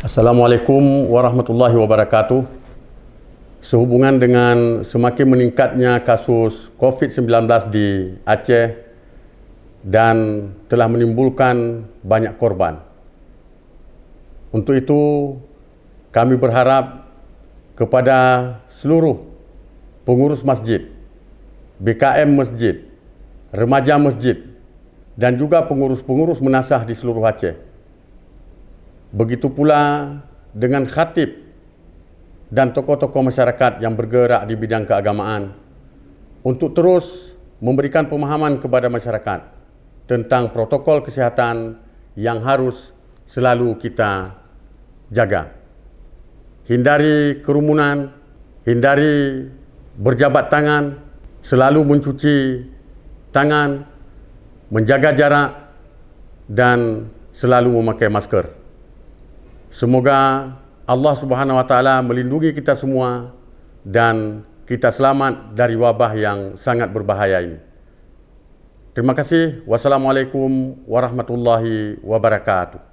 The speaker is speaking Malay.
Assalamualaikum warahmatullahi wabarakatuh. Sehubungan dengan semakin meningkatnya kasus COVID-19 di Aceh dan telah menimbulkan banyak korban. Untuk itu, kami berharap kepada seluruh pengurus masjid, BKM masjid, remaja masjid dan juga pengurus-pengurus menasah di seluruh Aceh. Begitu pula dengan khatib dan tokoh-tokoh masyarakat yang bergerak di bidang keagamaan untuk terus memberikan pemahaman kepada masyarakat tentang protokol kesihatan yang harus selalu kita jaga. Hindari kerumunan, hindari berjabat tangan, selalu mencuci tangan, menjaga jarak dan selalu memakai masker. Semoga Allah Subhanahu wa taala melindungi kita semua dan kita selamat dari wabah yang sangat berbahaya ini. Terima kasih. Wassalamualaikum warahmatullahi wabarakatuh.